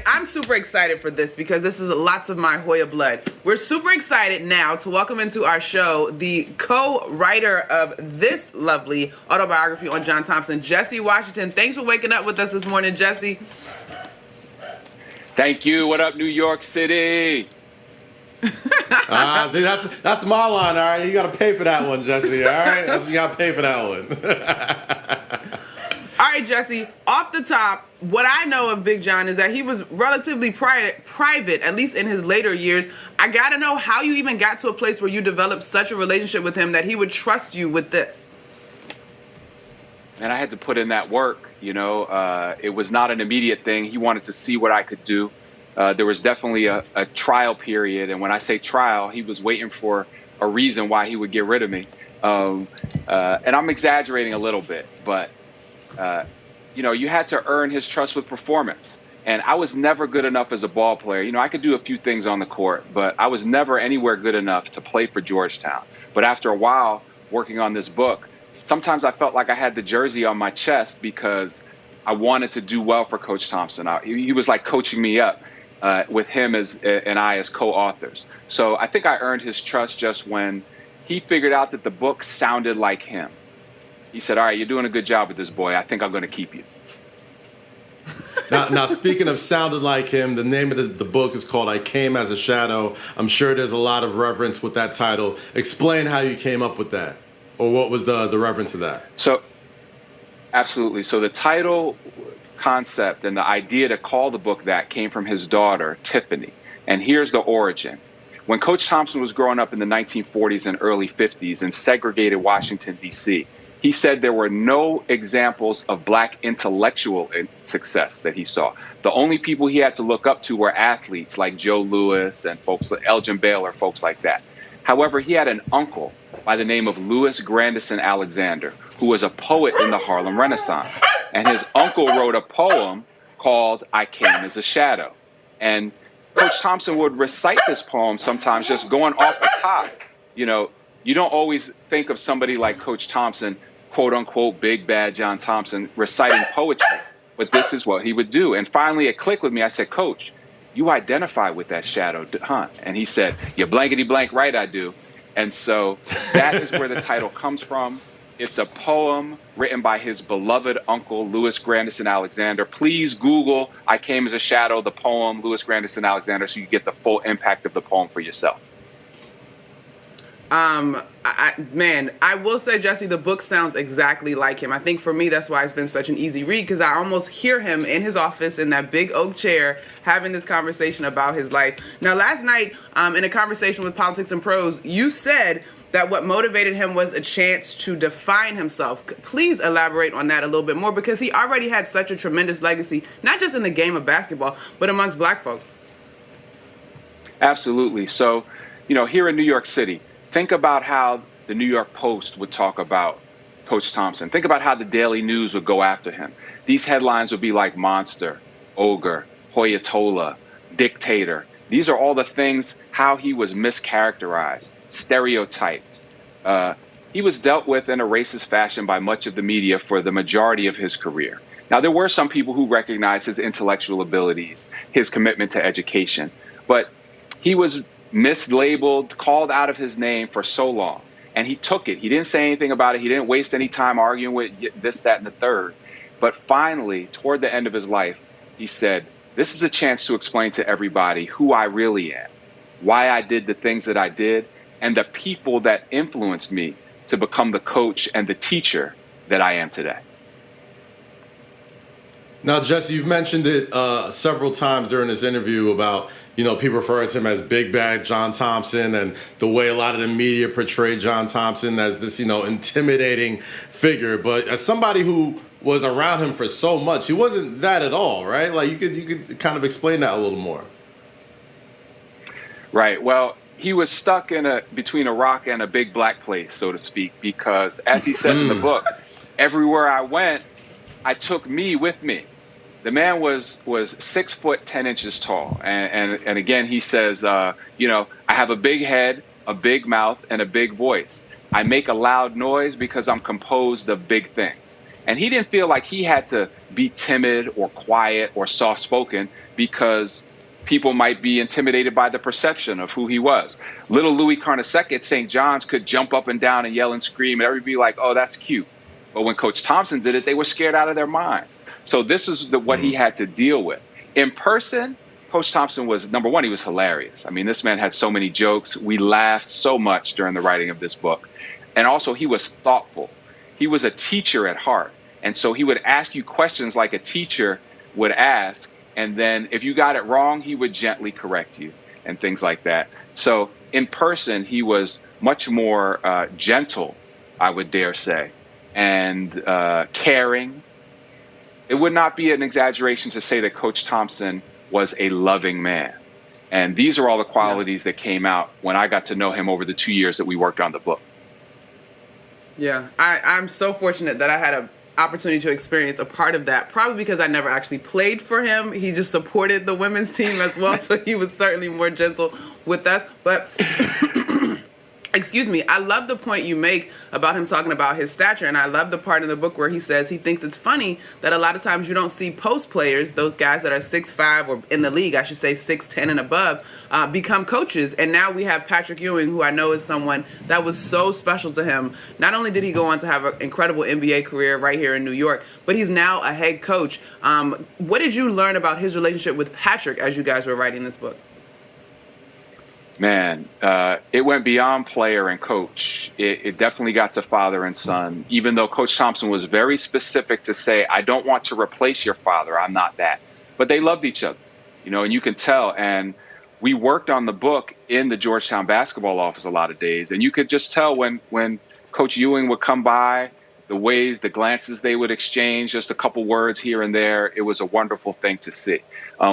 I'm super excited for this because this is lots of my Hoya blood. We're super excited now to welcome into our show the co-writer of this lovely autobiography on John Thompson, Jesse Washington. Thanks for waking up with us this morning, Jesse. Thank you. What up, New York City? See, that's my line, all right? You got to pay for that one, Jesse, all right? You got to pay for that one. All right, Jesse, off the top, what I know of Big John is that he was relatively private, at least in his later years. I got to know how you even got to a place where you developed such a relationship with him that he would trust you with this. And I had to put in that work, you know. It was not an immediate thing. He wanted to see what I could do. There was definitely a trial period. And when I say trial, he was waiting for a reason why he would get rid of me. And I'm exaggerating a little bit, but you know, you had to earn his trust with performance. And I was never good enough as a ball player. You know, I could do a few things on the court, but I was never anywhere good enough to play for Georgetown. But after a while working on this book, sometimes I felt like I had the jersey on my chest because I wanted to do well for Coach Thompson. He was like coaching me up with him and I as co-authors. So I think I earned his trust just when he figured out that the book sounded like him. He said, all right, you're doing a good job with this, boy. I think I'm going to keep you. Now, speaking of sounded like him, the name of the book is called I Came as a Shadow. I'm sure there's a lot of reverence with that title. Explain how you came up with that, or what was the reverence of that? So, absolutely. So the title concept and the idea to call the book that came from his daughter, Tiffany. And here's the origin. When Coach Thompson was growing up in the 1940s and early 50s in segregated Washington, D.C., he said there were no examples of black intellectual success that he saw. The only people he had to look up to were athletes like Joe Louis and folks like Elgin Baylor, folks like that. However, he had an uncle by the name of Louis Grandison Alexander, who was a poet in the Harlem Renaissance. And his uncle wrote a poem called I Came as a Shadow. And Coach Thompson would recite this poem sometimes just going off the top. You know, you don't always think of somebody like Coach Thompson, quote unquote, big bad John Thompson, reciting poetry. But this is what he would do. And finally it clicked with me. I said, Coach, you identify with that shadow, huh? And he said, you're blankety blank right, I do. And so that is where the title comes from. It's a poem written by his beloved uncle, Louis Grandison Alexander. Please Google I Came as a Shadow, the poem, Louis Grandison Alexander, so you get the full impact of the poem for yourself. I will say, Jesse, the book sounds exactly like him. I think for me, that's why it's been such an easy read, because I almost hear him in his office in that big oak chair having this conversation about his life. Now, last night, in a conversation with Politics and Prose, you said that what motivated him was a chance to define himself. Please elaborate on that a little bit more, because he already had such a tremendous legacy, not just in the game of basketball, but amongst black folks. Absolutely. So, you know, here in New York City, think about how the New York Post would talk about Coach Thompson. Think about how the Daily News would go after him. These headlines would be like monster, ogre, Hoyatola, dictator. These are all the things, how he was mischaracterized, stereotyped. He was dealt with in a racist fashion by much of the media for the majority of his career. Now, there were some people who recognized his intellectual abilities, his commitment to education, but he was mislabeled, called out of his name for so long. And he took it. He didn't say anything about it. He didn't waste any time arguing with this, that, and the third. But finally, toward the end of his life, he said, this is a chance to explain to everybody who I really am, why I did the things that I did, and the people that influenced me to become the coach and the teacher that I am today. Now, Jesse, you've mentioned it several times during this interview about, you know, people referring to him as Big Bad John Thompson and the way a lot of the media portrayed John Thompson as this, you know, intimidating figure. But as somebody who was around him for so much, he wasn't that at all, right? Like, you could kind of explain that a little more. Right. Well, he was stuck between a rock and a big black place, so to speak, because as he says in the book, everywhere I went, I took me with me. The man was 6 foot 10 inches tall, and again he says, you know, I have a big head, a big mouth, and a big voice. I make a loud noise because I'm composed of big things. And he didn't feel like he had to be timid or quiet or soft-spoken because people might be intimidated by the perception of who he was. Little Louis Carnesecca at St. John's could jump up and down and yell and scream, and everybody be like, oh, that's cute. But when Coach Thompson did it, they were scared out of their minds. So this is what he had to deal with. In person, Coach Thompson was, number one, he was hilarious. I mean, this man had so many jokes. We laughed so much during the writing of this book. And also, he was thoughtful. He was a teacher at heart. And so he would ask you questions like a teacher would ask. And then if you got it wrong, he would gently correct you and things like that. So in person, he was much more gentle, I would dare say, and caring. It would not be an exaggeration to say that Coach Thompson was a loving man. And these are all the qualities that came out when I got to know him over the 2 years that we worked on the book. Yeah, I'm so fortunate that I had an opportunity to experience a part of that, probably because I never actually played for him. He just supported the women's team as well, so he was certainly more gentle with us. But excuse me, I love the point you make about him talking about his stature, and I love the part in the book where he says he thinks it's funny that a lot of times you don't see post players, those guys that are 6'5", or in the league, I should say 6'10" and above, become coaches. And now we have Patrick Ewing, who I know is someone that was so special to him. Not only did he go on to have an incredible NBA career right here in New York, but he's now a head coach. What did you learn about his relationship with Patrick as you guys were writing this book? Man, it went beyond player and coach. It definitely got to father and son, even though Coach Thompson was very specific to say, I don't want to replace your father. I'm not that. But they loved each other, you know, and you can tell. And we worked on the book in the Georgetown basketball office a lot of days. And you could just tell when Coach Ewing would come by, the ways, the glances they would exchange, just a couple words here and there. It was a wonderful thing to see.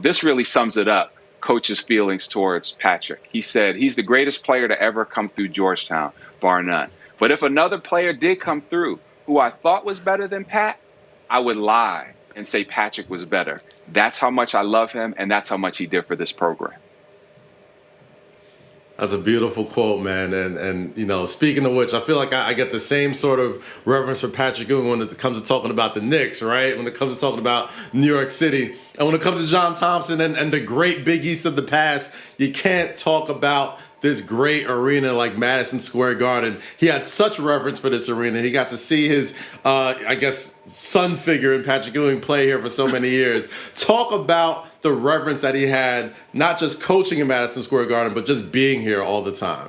This really sums it up. Coach's feelings towards Patrick. He said he's the greatest player to ever come through Georgetown, bar none. But if another player did come through who I thought was better than Pat, I would lie and say Patrick was better. That's how much I love him, and that's how much he did for this program. That's a beautiful quote, man. And you know, speaking of which, I feel like I get the same sort of reverence for Patrick Ewing when it comes to talking about the Knicks, right? When it comes to talking about New York City. And when it comes to John Thompson and the great Big East of the past, you can't talk about this great arena like Madison Square Garden. He had such reverence for this arena. He got to see his, I guess, son figure in Patrick Ewing play here for so many years. Talk about the reverence that he had, not just coaching in Madison Square Garden, but just being here all the time.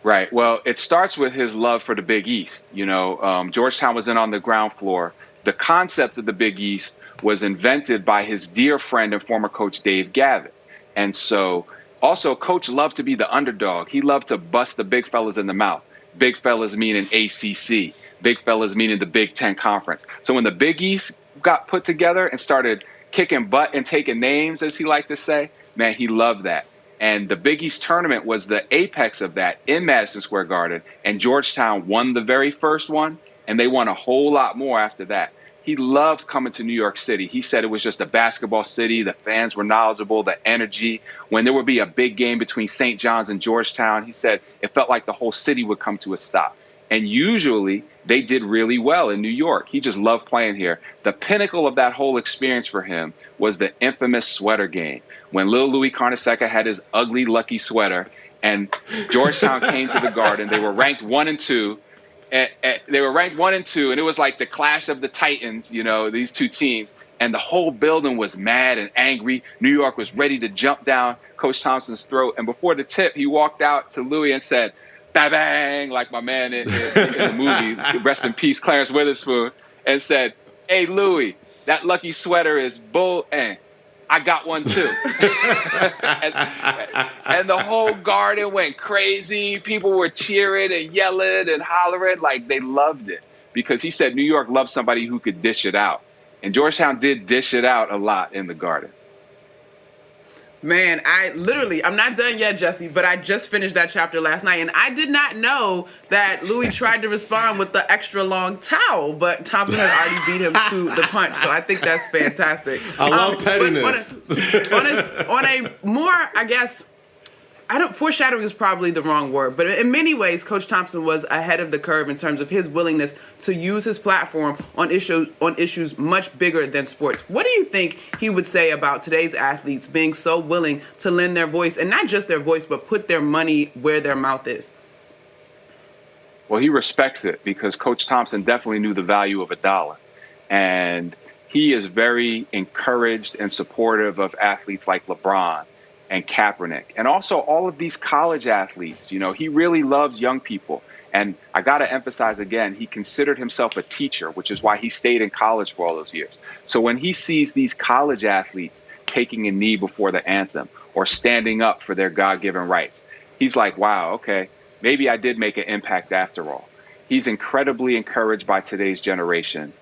Right. Well, it starts with his love for the Big East. You know, Georgetown was in on the ground floor. The concept of the Big East was invented by his dear friend and former coach, Dave Gavitt. And so also, Coach loved to be the underdog. He loved to bust the big fellas in the mouth. Big fellas meaning ACC. Big fellas meaning the Big Ten Conference. So when the Big East got put together and started kicking butt and taking names, as he liked to say, man, he loved that. And the Big East tournament was the apex of that in Madison Square Garden. And Georgetown won the very first one, and they won a whole lot more after that. He loved coming to New York City. He said it was just a basketball city. The fans were knowledgeable, the energy. When there would be a big game between St. John's and Georgetown, he said it felt like the whole city would come to a stop. And usually they did really well in New York. He just loved playing here. The pinnacle of that whole experience for him was the infamous sweater game, when little Louis Carnesecca had his ugly, lucky sweater, and Georgetown came to the Garden. They were ranked 1 and 2. And they were ranked 1 and 2, and it was like the clash of the Titans, you know, these two teams. And the whole building was mad and angry. New York was ready to jump down Coach Thompson's throat. And before the tip, he walked out to Louis and said, bang, bang, like my man in the movie, rest in peace, Clarence Witherspoon, and said, hey, Louis, that lucky sweater is bull, and I got one too. and the whole Garden went crazy. People were cheering and yelling and hollering like they loved it, because he said New York loved somebody who could dish it out. And Georgetown did dish it out a lot in the Garden. Man, I'm not done yet, Jesse, but I just finished that chapter last night, and I did not know that Louis tried to respond with the extra long towel, but Thompson had already beat him to the punch, so I think that's fantastic. I love pettiness. On a more, I guess, foreshadowing is probably the wrong word, but in many ways, Coach Thompson was ahead of the curve in terms of his willingness to use his platform on issues much bigger than sports. What do you think he would say about today's athletes being so willing to lend their voice, and not just their voice, but put their money where their mouth is? Well, he respects it because Coach Thompson definitely knew the value of a dollar. And he is very encouraged and supportive of athletes like LeBron and Kaepernick, and also all of these college athletes. You know, he really loves young people. And I got to emphasize again, he considered himself a teacher, which is why he stayed in college for all those years. So when he sees these college athletes taking a knee before the anthem or standing up for their God-given rights, he's like, wow, okay, maybe I did make an impact after all. He's incredibly encouraged by today's generation.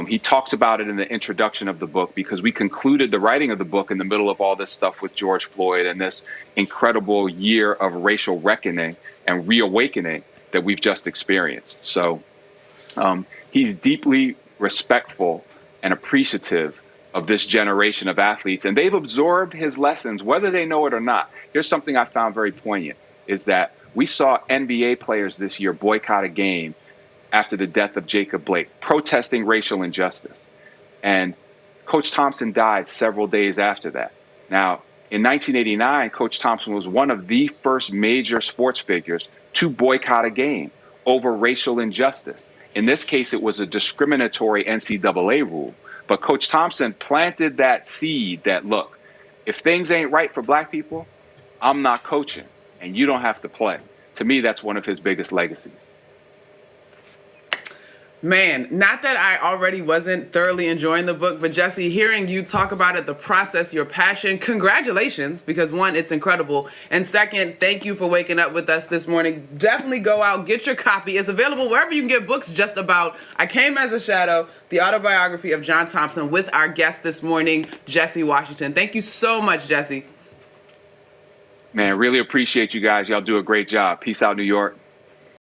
He talks about it in the introduction of the book because we concluded the writing of the book in the middle of all this stuff with George Floyd and this incredible year of racial reckoning and reawakening that we've just experienced. So he's deeply respectful and appreciative of this generation of athletes, and they've absorbed his lessons, whether they know it or not. Here's something I found very poignant, is that we saw NBA players this year boycott a game after the death of Jacob Blake, protesting racial injustice. And Coach Thompson died several days after that. Now, in 1989, Coach Thompson was one of the first major sports figures to boycott a game over racial injustice. In this case, it was a discriminatory NCAA rule. But Coach Thompson planted that seed that, look, if things ain't right for black people, I'm not coaching, and you don't have to play. To me, that's one of his biggest legacies. Man, not that I already wasn't thoroughly enjoying the book, but Jesse, hearing you talk about it, the process, your passion, congratulations, because one, it's incredible. And second, thank you for waking up with us this morning. Definitely go out, get your copy. It's available wherever you can get books just about. I Came as a Shadow, the autobiography of John Thompson, with our guest this morning, Jesse Washington. Thank you so much, Jesse. Man, really appreciate you guys. Y'all do a great job. Peace out, New York.